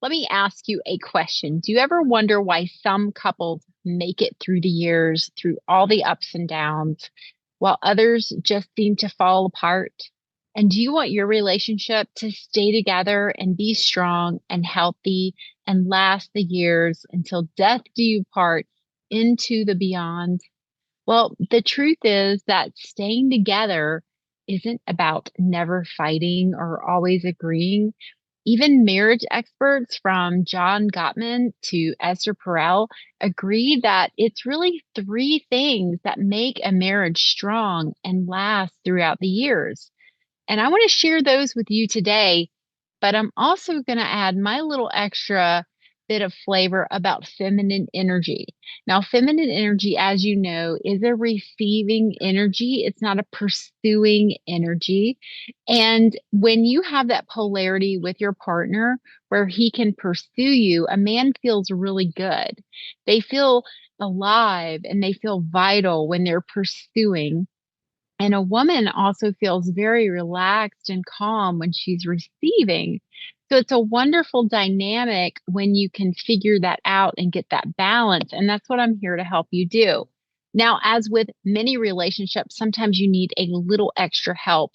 Let me ask you a question. Do you ever wonder why some couples make it through the years, through all the ups and downs, while others just seem to fall apart? And do you want your relationship to stay together and be strong and healthy and last the years until death do you part into the beyond? Well, the truth is that staying together isn't about never fighting or always agreeing. Even marriage experts from John Gottman to Esther Perel agree that it's really three things that make a marriage strong and last throughout the years. And I want to share those with you today, but I'm also going to add my little extra bit of flavor about feminine energy. Now, feminine energy, as you know, is a receiving energy. It's not a pursuing energy. And when you have that polarity with your partner where he can pursue you, a man feels really good. They feel alive and they feel vital when they're pursuing. And a woman also feels very relaxed and calm when she's receiving. So it's a wonderful dynamic when you can figure that out and get that balance. And that's what I'm here to help you do. Now, as with many relationships, sometimes you need a little extra help.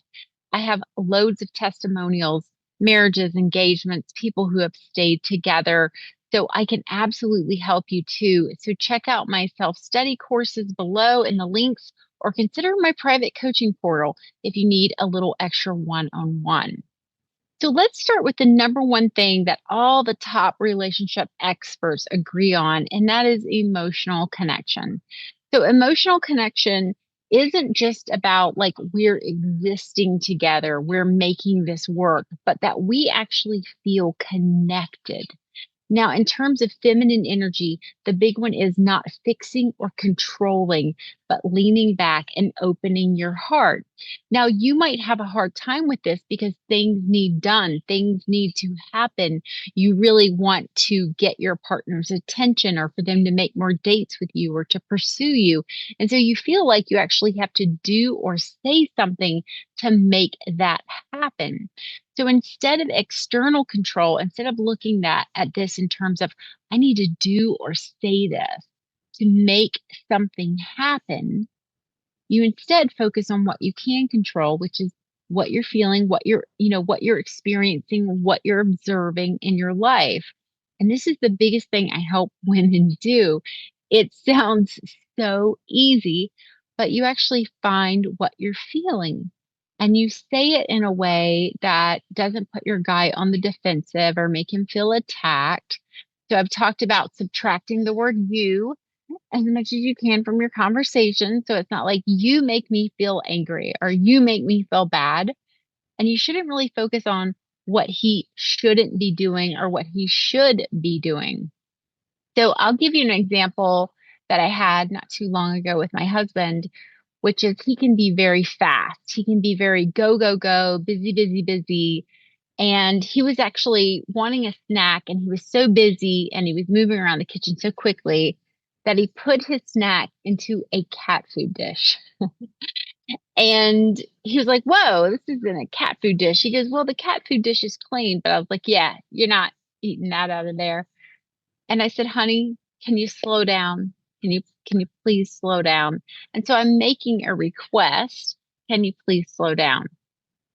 I have loads of testimonials, marriages, engagements, people who have stayed together. So I can absolutely help you too. So check out my self-study courses below in the links or consider my private coaching portal if you need a little extra one-on-one. So let's start with the number one thing that all the top relationship experts agree on, and that is emotional connection. So emotional connection isn't just about like we're existing together, we're making this work, but that we actually feel connected. Now, in terms of feminine energy, the big one is not fixing or controlling, but leaning back and opening your heart. Now, you might have a hard time with this because things need done, things need to happen. You really want to get your partner's attention or for them to make more dates with you or to pursue you. And so you feel like you actually have to do or say something to make that happen. So instead of external control, instead of looking at this in terms of, I need to do or say this to make something happen, you instead focus on what you can control, which is what you're feeling, what you're experiencing, what you're observing in your life. And this is the biggest thing I help women do. It sounds so easy, but you actually find what you're feeling and you say it in a way that doesn't put your guy on the defensive or make him feel attacked. So I've talked about subtracting the word you as much as you can from your conversation. So it's not like you make me feel angry or you make me feel bad. And you shouldn't really focus on what he shouldn't be doing or what he should be doing. So I'll give you an example that I had not too long ago with my husband, which is he can be very fast. He can be very go, go, go, busy, busy, busy. And he was actually wanting a snack and he was so busy and he was moving around the kitchen so quickly that he put his snack into a cat food dish. And he was like, whoa, this isn't a cat food dish. He goes, well, the cat food dish is clean. But I was like, yeah, you're not eating that out of there. And I said, honey, can you slow down? Can you please slow down? And so I'm making a request. Can you please slow down?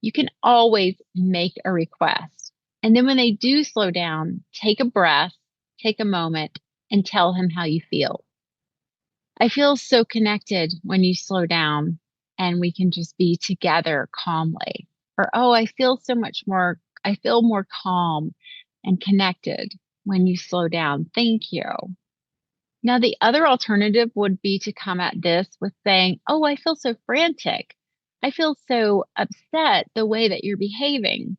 You can always make a request. And then when they do slow down, take a breath, take a moment, and tell him how you feel. I feel so connected when you slow down and we can just be together calmly. Or, oh, I feel more calm and connected when you slow down. Thank you. Now, the other alternative would be to come at this with saying, oh, I feel so frantic. I feel so upset the way that you're behaving.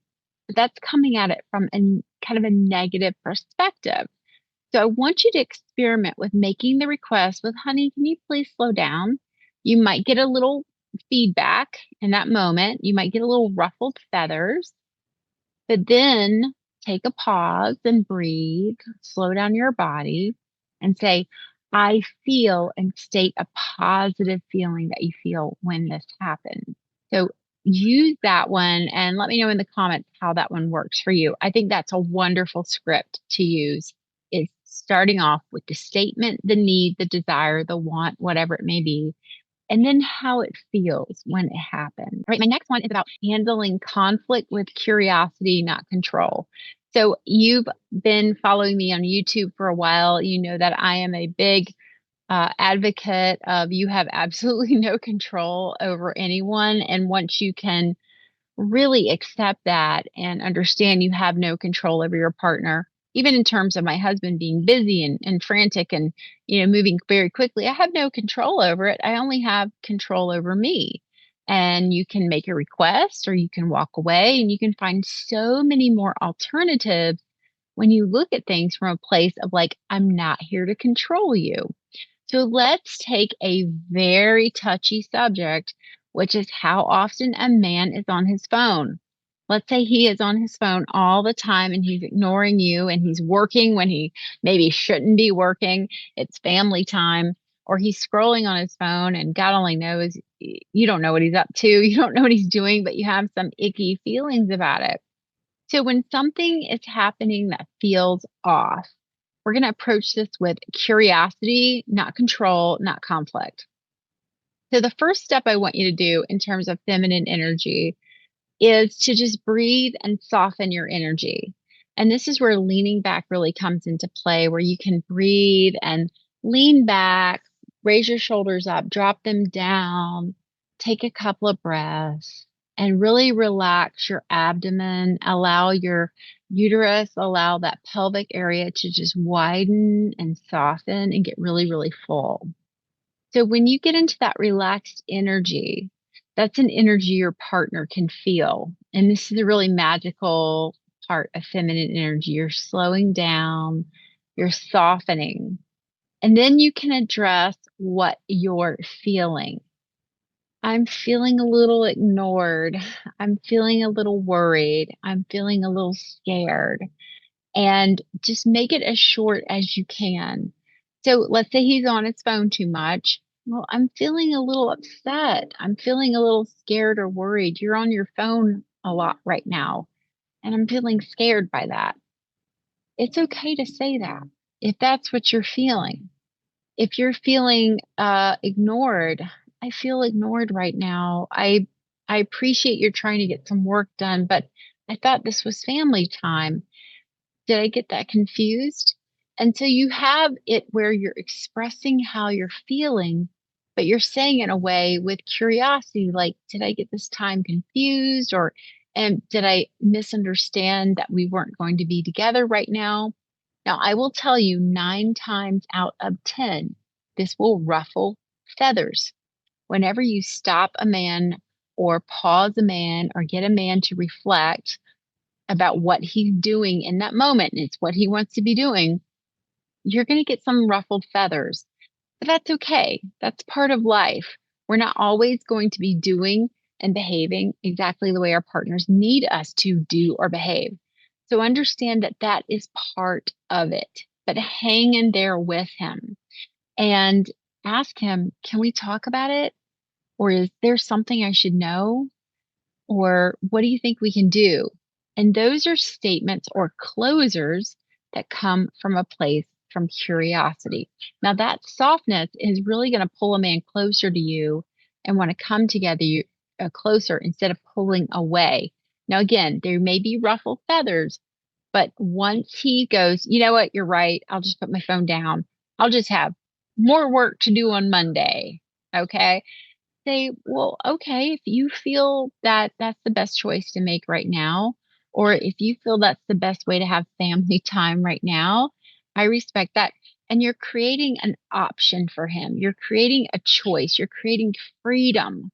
But that's coming at it from a kind of a negative perspective. So I want you to experiment with making the request with, honey, can you please slow down? You might get a little feedback in that moment. You might get a little ruffled feathers, but then take a pause and breathe, slow down your body and say, I feel, and state a positive feeling that you feel when this happens. So use that one and let me know in the comments how that one works for you. I think that's a wonderful script to use. Is starting off with the statement, the need, the desire, the want, whatever it may be, and then how it feels when it happens. All right, my next one is about handling conflict with curiosity, not control. So you've been following me on YouTube for a while. You know that I am a big advocate of you have absolutely no control over anyone. And once you can really accept that and understand you have no control over your partner, even in terms of my husband being busy and frantic and moving very quickly, I have no control over it. I only have control over me. And you can make a request or you can walk away, and you can find so many more alternatives when you look at things from a place of like, I'm not here to control you. So let's take a very touchy subject, which is how often a man is on his phone. Let's say he is on his phone all the time and he's ignoring you and he's working when he maybe shouldn't be working. It's family time, or he's scrolling on his phone and God only knows you don't know what he's up to. You don't know what he's doing, but you have some icky feelings about it. So when something is happening that feels off, we're going to approach this with curiosity, not control, not conflict. So, the first step I want you to do in terms of feminine energy is to just breathe and soften your energy. And this is where leaning back really comes into play, where you can breathe and lean back, raise your shoulders up, drop them down, take a couple of breaths, and really relax your abdomen. Allow your uterus, allow that pelvic area to just widen and soften and get really, really full. So when you get into that relaxed energy, that's an energy your partner can feel. And this is a really magical part of feminine energy. You're slowing down, you're softening, and then you can address what you're feeling. I'm feeling a little ignored. I'm feeling a little worried. I'm feeling a little scared, and just make it as short as you can. So let's say he's on his phone too much. Well, I'm feeling a little upset. I'm feeling a little scared or worried. You're on your phone a lot right now, and I'm feeling scared by that. It's okay to say that if that's what you're feeling. If you're feeling ignored, I feel ignored right now. I appreciate you're trying to get some work done, but I thought this was family time. Did I get that confused? And so you have it where you're expressing how you're feeling, but you're saying it in a way with curiosity, like, did I get this time confused? Or and did I misunderstand that we weren't going to be together right now? Now, I will tell you 9 times out of 10, this will ruffle feathers. Whenever you stop a man or pause a man or get a man to reflect about what he's doing in that moment, and it's what he wants to be doing, you're going to get some ruffled feathers. But that's okay. That's part of life. We're not always going to be doing and behaving exactly the way our partners need us to do or behave. So understand that that is part of it. But hang in there with him and ask him, can we talk about it? Or is there something I should know? Or what do you think we can do? And those are statements or closers that come from a place from curiosity. Now, that softness is really going to pull a man closer to you and want to come together closer instead of pulling away. Now, again, there may be ruffled feathers, but once he goes, you know what, you're right, I'll just put my phone down. I'll just have more work to do on Monday. Okay, say, well, okay, if you feel that that's the best choice to make right now, or if you feel that's the best way to have family time right now, I respect that. And you're creating an option for him. You're creating a choice. You're creating freedom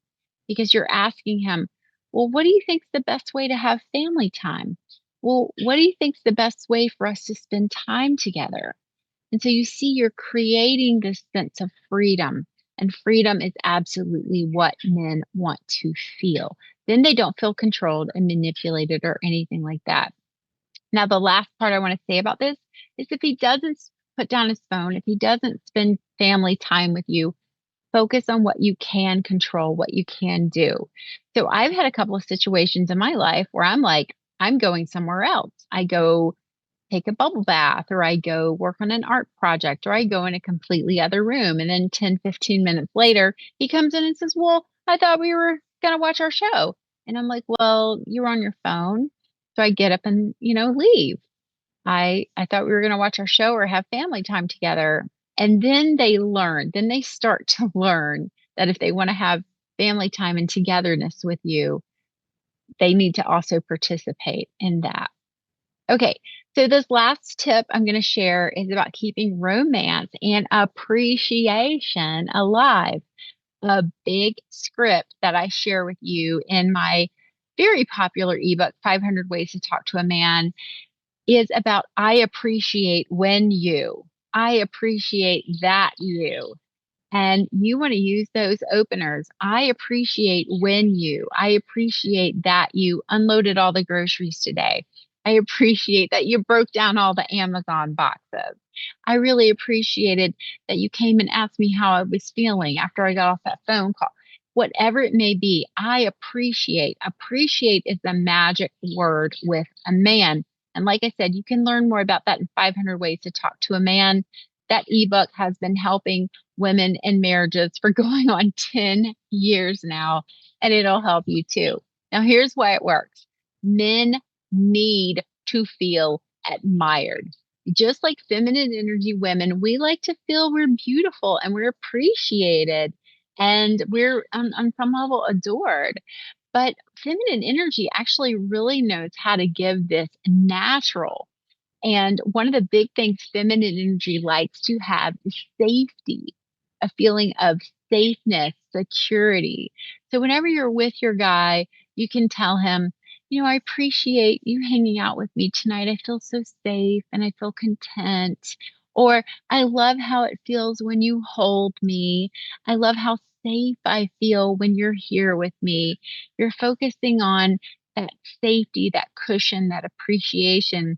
because you're asking him, well, what do you think's the best way to have family time? Well, what do you think's the best way for us to spend time together? And so you see, you're creating this sense of freedom. And freedom is absolutely what men want to feel. Then they don't feel controlled and manipulated or anything like that. Now, the last part I want to say about this is if he doesn't put down his phone, if he doesn't spend family time with you, Focus on what you can control, what you can do. So I've had a couple of situations in my life where I'm like, I'm going somewhere else. I go take a bubble bath, or I go work on an art project, or I go in a completely other room. And then 10, 15 minutes later, he comes in and says, well, I thought we were going to watch our show. And I'm like, well, you're on your phone. So I get up and, leave. I thought we were going to watch our show or have family time together. And then then they start to learn that if they want to have family time and togetherness with you, they need to also participate in that. Okay, so this last tip I'm going to share is about keeping romance and appreciation alive. A big script that I share with you in my very popular ebook, 500 Ways to Talk to a Man, is about I appreciate when you. I appreciate that you. And you want to use those openers. I appreciate when you. I appreciate that you unloaded all the groceries today. I appreciate that you broke down all the Amazon boxes. I really appreciated that you came and asked me how I was feeling after I got off that phone call. Whatever it may be, I appreciate. Appreciate is the magic word with a man. And like I said, you can learn more about that in 500 Ways to Talk to a Man. That ebook has been helping women in marriages for going on 10 years now, and it'll help you too. Now, here's why it works. Men need to feel admired. Just like feminine energy women, we like to feel we're beautiful and we're appreciated and we're on some level adored. But feminine energy actually really knows how to give this natural. And one of the big things feminine energy likes to have is safety, a feeling of safeness, security. So whenever you're with your guy, you can tell him, I appreciate you hanging out with me tonight. I feel so safe and I feel content. Or I love how it feels when you hold me. I love how safe I feel when you're here with me. You're focusing on that safety, that cushion, that appreciation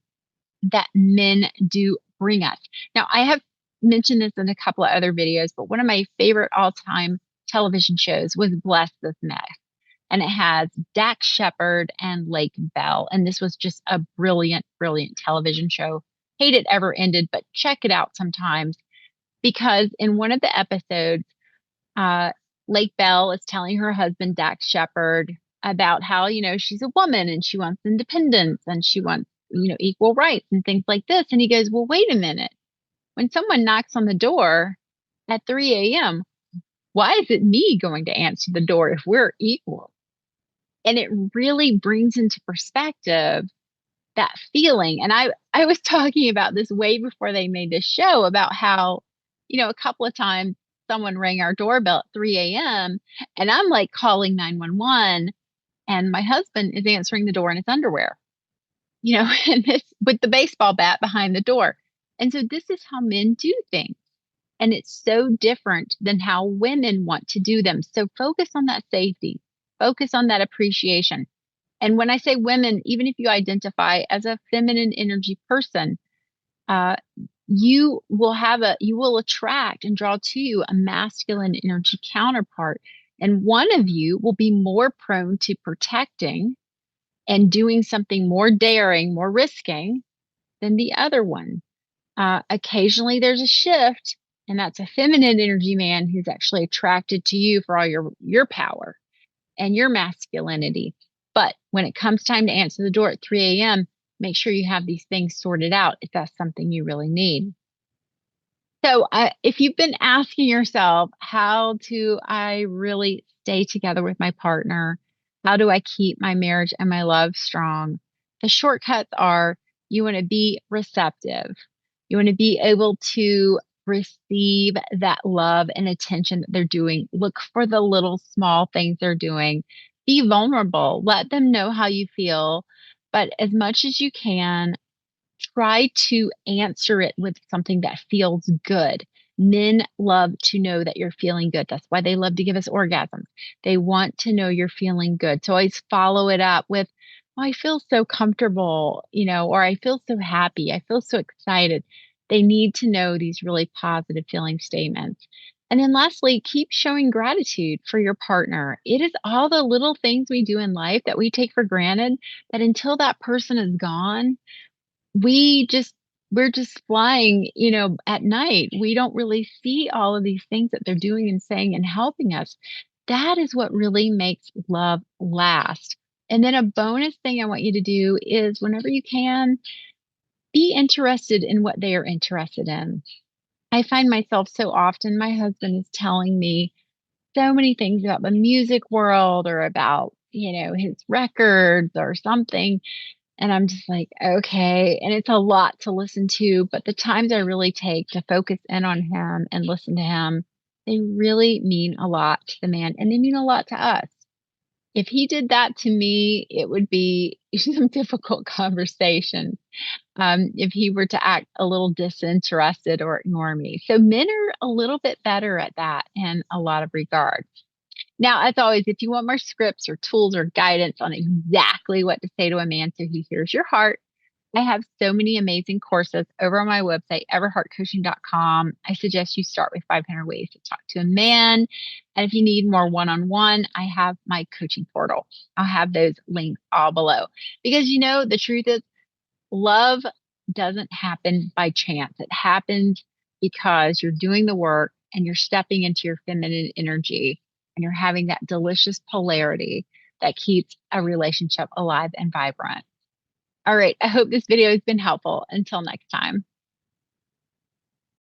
that men do bring us. Now, I have mentioned this in a couple of other videos, but one of my favorite all-time television shows was Bless This Mess. And it has Dax Shepard and Lake Bell. And this was just a brilliant, brilliant television show. Hate it ever ended, but check it out sometimes because in one of the episodes, uh, Lake Bell is telling her husband, Dax Shepard, about how, she's a woman and she wants independence and she wants, equal rights and things like this. And he goes, well, wait a minute. When someone knocks on the door at 3 a.m., why is it me going to answer the door if we're equal? And it really brings into perspective that feeling. And I was talking about this way before they made this show about how, a couple of times someone rang our doorbell at 3 a.m. and I'm like calling 911 and my husband is answering the door in his underwear, and this with the baseball bat behind the door. And so this is how men do things. And it's so different than how women want to do them. So focus on that safety, focus on that appreciation. And when I say women, even if you identify as a feminine energy person, uh, you will attract and draw to you a masculine energy counterpart. And one of you will be more prone to protecting and doing something more daring, more risking than the other one. Occasionally there's a shift, and that's a feminine energy man who's actually attracted to you for all your power and your masculinity. But when it comes time to answer the door at 3 a.m., make sure you have these things sorted out if that's something you really need. So if you've been asking yourself, how do I really stay together with my partner? How do I keep my marriage and my love strong? The shortcuts are you want to be receptive. You want to be able to receive that love and attention that they're doing. Look for the little small things they're doing. Be vulnerable. Let them know how you feel. But as much as you can, try to answer it with something that feels good. Men love to know that you're feeling good. That's why they love to give us orgasms. They want to know you're feeling good. So always follow it up with, oh, I feel so comfortable, or I feel so happy. I feel so excited. They need to know these really positive feeling statements. And then lastly, keep showing gratitude for your partner. It is all the little things we do in life that we take for granted that until that person is gone, we just we're just flying, at night. We don't really see all of these things that they're doing and saying and helping us. That is what really makes love last. And then a bonus thing I want you to do is whenever you can, be interested in what they are interested in. I find myself so often, my husband is telling me so many things about the music world or about, his records or something. And I'm just like, okay. And it's a lot to listen to, but the times I really take to focus in on him and listen to him, they really mean a lot to the man and they mean a lot to us. If he did that to me, it would be some difficult conversation if he were to act a little disinterested or ignore me. So men are a little bit better at that in a lot of regards. Now, as always, if you want more scripts or tools or guidance on exactly what to say to a man so he hears your heart, I have so many amazing courses over on my website, everheartcoaching.com. I suggest you start with 500 ways to talk to a man. And if you need more one on one, I have my coaching portal. I'll have those links all below. Because the truth is, love doesn't happen by chance. It happens because you're doing the work and you're stepping into your feminine energy and you're having that delicious polarity that keeps a relationship alive and vibrant. All right. I hope this video has been helpful. Until next time.